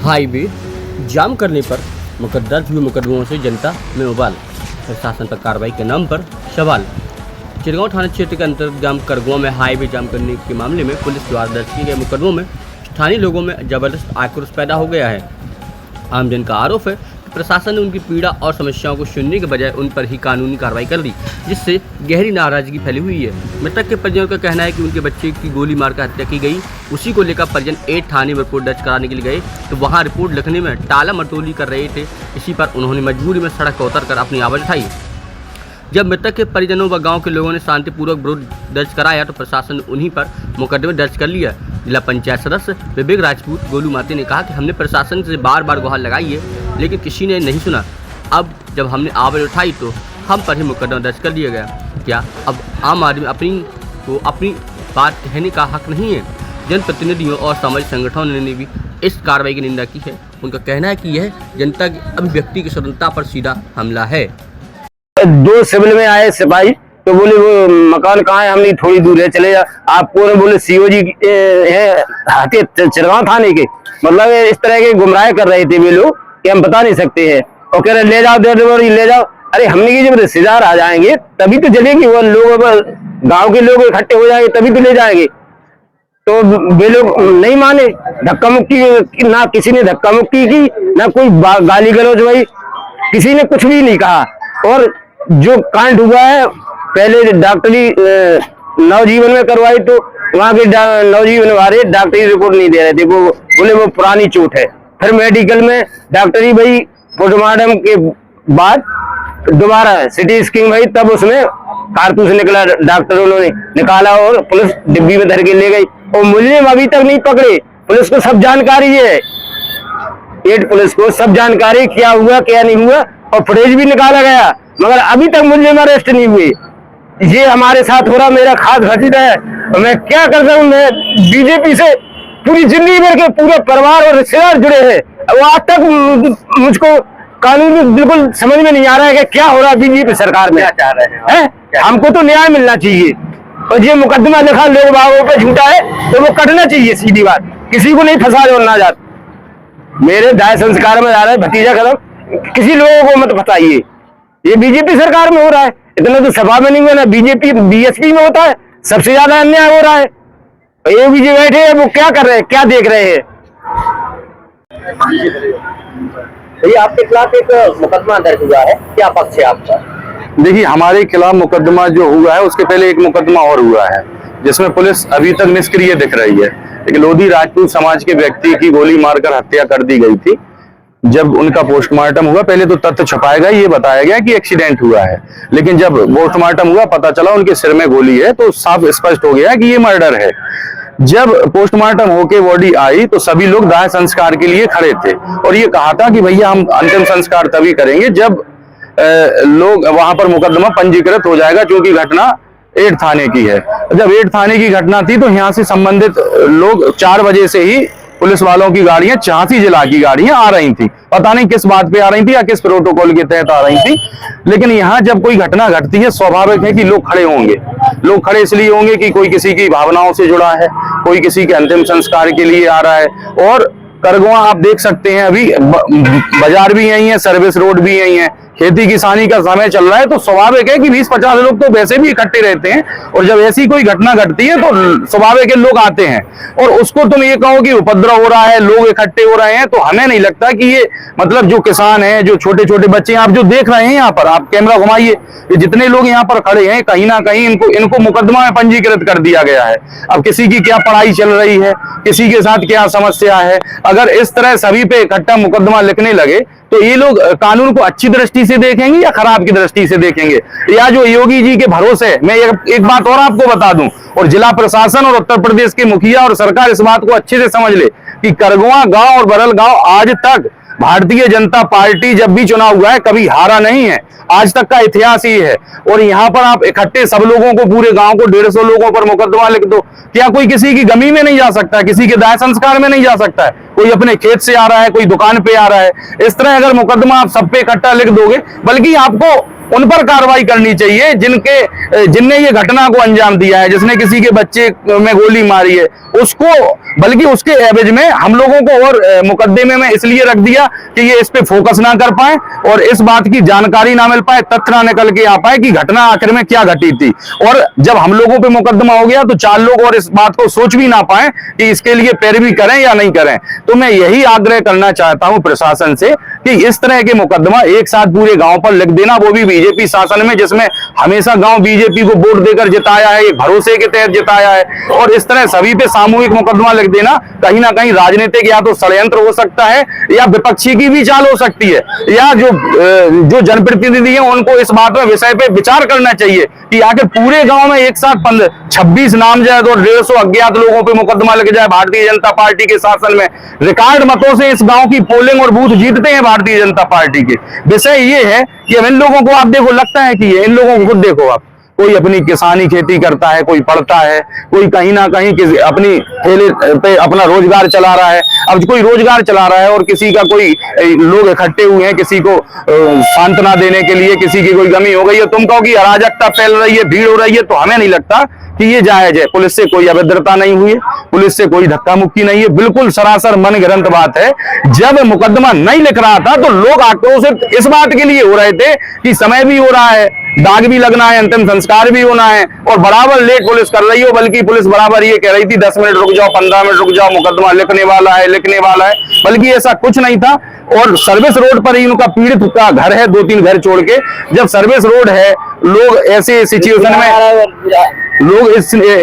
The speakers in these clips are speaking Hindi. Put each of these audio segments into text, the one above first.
हाईवे जाम करने पर दर्ज हुए मुकदमों से जनता में उबाल, प्रशासन पर कार्रवाई के नाम पर सवाल। चिरगांव थाना क्षेत्र के अंतर्गत ग्राम करगुआ में हाईवे जाम करने के मामले में पुलिस द्वारा दर्ज किए गए मुकदमों में स्थानीय लोगों में जबरदस्त आक्रोश पैदा हो गया है। आमजन का आरोप है कि प्रशासन ने उनकी पीड़ा और समस्याओं को सुनने के बजाय उन पर ही कानूनी कार्रवाई कर दी, जिससे गहरी नाराजगी फैली हुई है। मृतक के परिजनों का कहना है कि उनके बच्चे की गोली मारकर हत्या की गई। उसी को लेकर परिजन 8 थाने में रिपोर्ट दर्ज कराने के लिए गए तो वहां रिपोर्ट लिखने में टाला मटोली कर रहे थे। इसी पर उन्होंने मजबूरी में सड़क पर उतरकर अपनी आवाज़ उठाई। जब मृतक के परिजनों व गांव के लोगों ने शांतिपूर्वक विरोध दर्ज कराया तो प्रशासन ने उन्हीं पर मुकदमे दर्ज कर लिया। जिला पंचायत सदस्य विवेक राजपूत गोलू माते ने कहा कि हमने प्रशासन से बार बार गुहार लगाई है, लेकिन किसी ने नहीं सुना। अब जब हमने आवाज़ उठाई तो हम पर ही मुकदमा दर्ज कर दिया गया। क्या अब आम आदमी अपनी बात कहने का हक नहीं है? जनप्रतिनिधियों और सामाजिक संगठनों ने भी इस कार्रवाई की निंदा की है। उनका कहना है कि यह जनता की अभिव्यक्ति की स्वतंत्रता पर सीधा हमला है। 2 सिविल में आए सिपाही तो बोले वो मकान कहाँ है, हमने थोड़ी दूर है, चले जा। आपको ने बोले सीओ जी है चिरगांव थाने के, मतलब इस तरह के गुमराह कर रहे थे वे लोग कि हम बता नहीं सकते हैं। और कह रहे ले जाओ ले जाओ। अरे हमने की जब रिश्तेदार आ जाएंगे तभी तो चलेगी, वो लोग गांव के लोग इकट्ठे हो जाएंगे तभी तो ले जाएंगे। तो वे लोग नहीं माने, धक्का मुक्की, ना किसी ने धक्का मुक्की की, ना कोई गाली गलौज भाई, किसी ने कुछ भी नहीं कहा। और जो कांड हुआ है पहले डॉक्टरी नवजीवन में करवाई तो वहाँ के नवजीवन वाले डॉक्टरी रिपोर्ट नहीं दे रहे थे, वो बोले वो पुरानी चोट है। फिर मेडिकल में डॉक्टरी भाई पोस्टमार्टम के बाद दोबारा सिटी स्कैन भाई, तब उसमें कारतूस निकला, डॉक्टरों ने निकाला और पुलिस डिब्बी में धर के ले गई। और मुलजिम अभी तक नहीं पकड़े। पुलिस को सब जानकारी है, पुलिस को सब जानकारी क्या हुआ क्या नहीं हुआ, और फुटेज भी निकाला गया, मगर अभी तक मुलजिम अरेस्ट नहीं हुए। ये हमारे साथ हो रहा, मेरा खास भतीजा है। और मैं क्या करता हूँ, मैं बीजेपी से पूरी जिंदगी भर के पूरे परिवार और रिश्तेदार जुड़े हैं। वो आज तक मुझको कानून बिल्कुल समझ में नहीं आ रहा है कि क्या हो रहा है बीजेपी सरकार में। क्या चाह रहे हैं? हमको तो न्याय मिलना चाहिए। और ये मुकदमा लिखा लोग बागों पे झूठा है तो वो कटना चाहिए, सीधी बात। किसी को नहीं फंसा दो ना जात। मेरे दाह संस्कार में जा रहा है भतीजा कदम, किसी लोगों को मत फंसाइए। ये बीजेपी सरकार में हो रहा है, इतना तो सभा में नहीं हुआ ना, बीजेपी बीएसपी में होता है। सबसे ज्यादा अन्याय हो रहा है। ये भी जो बैठे हैं वो क्या कर रहे हैं, क्या देख रहे हैं? ये आपके खिलाफ एक मुकदमा दर्ज हुआ है, क्या पक्ष है आपका? देखिए, हमारे खिलाफ मुकदमा जो हुआ है उसके पहले एक मुकदमा और हुआ है जिसमें पुलिस अभी तक निष्क्रिय दिख रही है। एक लोधी राजपूत समाज के व्यक्ति की गोली मारकर हत्या कर दी गई थी। जब उनका पोस्टमार्टम हुआ, पहले तो तथ्य छुपाया गया, ये बताया गया कि एक्सीडेंट हुआ है, लेकिन जब पोस्टमार्टम हुआ पता चला उनके सिर में गोली है, तो साफ स्पष्ट हो गया कि ये मर्डर है। जब पोस्टमार्टम होके बॉडी आई तो सभी लोग दाह संस्कार के लिए खड़े थे और ये कहा था कि भैया हम अंतिम संस्कार तभी करेंगे जब लोग वहां पर मुकदमा पंजीकृत हो जाएगा, क्योंकि घटना 8 थाने की है। जब 8 थाने की घटना थी तो यहाँ से संबंधित लोग 4 बजे से ही पुलिस वालों की गाड़ियां, झांसी जिला की गाड़ियां आ रही थी। पता नहीं किस बात पे आ रही थी या किस प्रोटोकॉल के तहत आ रही थी, लेकिन यहाँ जब कोई घटना घटती है स्वाभाविक है कि लोग खड़े होंगे। लोग खड़े इसलिए होंगे कि कोई किसी की भावनाओं से जुड़ा है, कोई किसी के अंतिम संस्कार के लिए आ रहा है। और करगुआ आप देख सकते हैं, अभी बाजार भी यही है, सर्विस रोड भी यही है, खेती किसानी का समय चल रहा है, तो स्वाभाविक है कि 20-50 लोग तो वैसे भी इकट्ठे रहते हैं। और जब ऐसी कोई घटना घटती है तो स्वाभाविक है लोग आते हैं। और उसको तुम ये कहो कि उपद्रव हो रहा है, लोग इकट्ठे हो रहे हैं, तो हमें नहीं लगता कि ये मतलब जो किसान हैं, जो छोटे छोटे बच्चे हैं, आप जो देख रहे हैं यहाँ पर, आप कैमरा घुमाइए, ये जितने लोग यहाँ पर खड़े हैं कहीं ना कहीं इनको मुकदमा में पंजीकृत कर दिया गया है। अब किसी की क्या पढ़ाई चल रही है, किसी के साथ क्या समस्या है, अगर इस तरह सभी पे इकट्ठा मुकदमा लिखने लगे तो ये लोग कानून को अच्छी दृष्टि से देखेंगे या खराब की दृष्टि से देखेंगे? या जो योगी जी के भरोसे, मैं एक बात और आपको बता दूं, और जिला प्रशासन और उत्तर प्रदेश के मुखिया और सरकार इस बात को अच्छे से समझ ले कि करगुआ गांव और बरल गांव आज तक भारतीय जनता पार्टी जब भी चुनाव हुआ है कभी हारा नहीं है। आज तक का इतिहास ही है। और यहाँ पर आप इकट्ठे सब लोगों को, पूरे गांव को 150 लोगों पर मुकदमा लिख दो, क्या कोई किसी की गमी में नहीं जा सकता है? किसी के दाह संस्कार में नहीं जा सकता है? कोई अपने खेत से आ रहा है, कोई दुकान पे आ रहा है, इस तरह अगर मुकदमा आप सब पे इकट्ठा लिख दोगे, बल्कि आपको उन पर कार्रवाई करनी चाहिए जिनने ये घटना को अंजाम दिया है, जिसने किसी के बच्चे में गोली मारी है उसको, बल्कि उसके एवज में हम लोगों को और मुकदमे में इसलिए रख दिया कि ये इस पे फोकस ना कर पाए और इस बात की जानकारी ना मिल पाए, तथ्य ना निकल के आ पाए कि घटना आखिर में क्या घटी थी। और जब हम लोगों पे मुकदमा हो गया तो 4 लोग और इस बात को सोच भी ना पाए कि इसके लिए पैरवी करें या नहीं करें। तो मैं यही आग्रह करना चाहता हूं प्रशासन से कि इस तरह के मुकदमा एक साथ पूरे गांव पर लिख देना, वो भी बीजेपी शासन में जिसमें हमेशा गांव बीजेपी को वोट देकर जिताया है, एक भरोसे के तहत जिताया है, और इस तरह सभी पे सामूहिक मुकदमा लिख देना कहीं ना कहीं राजनीतिक या तो षड्यंत्र हो सकता है या विपक्षी की भी चाल हो सकती है, या जो जनप्रतिनिधि हैं उनको इस बात में विषय पे विचार करना चाहिए कि आखिर पूरे गांव में एक साथ 26 नामजद और 150 अज्ञात लोगों पे मुकदमा लग जाए। भारतीय जनता पार्टी के शासन में रिकॉर्ड मतों से इस गांव की पोलिंग और बूथ जीतते हैं भारतीय जनता पार्टी के। विषय ये है कि अब इन लोगों को आप देखो, लगता है कि इन लोगों को खुद देखो, आप कोई अपनी किसानी खेती करता है, कोई पढ़ता है, कोई कहीं ना कहीं अपनी ठेले पे अपना रोजगार चला रहा है। अब कोई रोजगार चला रहा है और किसी का कोई लोग इकट्ठे हुए हैं किसी को सांत्वना देने के लिए, किसी की कोई गमी हो गई है, तुम कहो कि अराजकता फैल रही है, भीड़ हो रही है, तो हमें नहीं लगता कि ये जायज है। पुलिस से कोई अभद्रता नहीं हुई है, पुलिस से कोई धक्का मुक्की नहीं है, बिल्कुल सरासर मनगढ़ंत बात है। जब मुकदमा नहीं लिख रहा था तो लोग आक्रोशित इस बात के लिए हो रहे थे कि समय भी हो रहा है, दाग भी लगना है, अंतिम संस्कार भी होना है, और बराबर लेट पुलिस कर रही हो, बल्कि पुलिस बराबर ये कह रही थी 10 मिनट रुक जाओ, 15 मिनट रुक जाओ, मुकदमा लिखने वाला है, बल्कि ऐसा कुछ नहीं था। और सर्विस रोड पर ही उनका पीड़ित का घर है, 2-3 घर छोड़ के। जब सर्विस रोड है, लोग ऐसे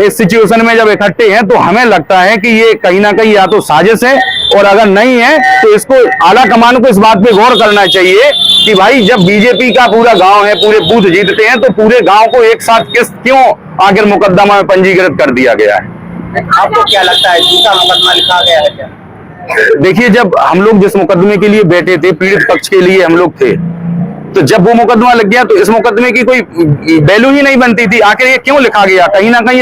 सिचुएशन में जब इकट्ठे हैं तो हमें लगता है कि ये कहीं ना कहीं या तो साजिश है, और अगर नहीं है तो इसको आला कमान को इस बात पे गौर करना चाहिए कि भाई जब बीजेपी का पूरा गांव है, पूरे बूथ जीतते हैं, तो पूरे गांव को एक साथ क्यों आखिर मुकदमा में पंजीकृत कर दिया गया है। आपको क्या लगता है झूठा मुकदमा लिखा गया है क्या? देखिए, जब हम लोग जिस मुकदमे के लिए बैठे थे, पीड़ित पक्ष के लिए हम लोग थे, तो जब वो मुकदमा लग गया तो इस मुकदमे की कोई वैल्यू ही नहीं बनती थी। आखिर ये क्यों लिखा गया? कहीं ना कहीं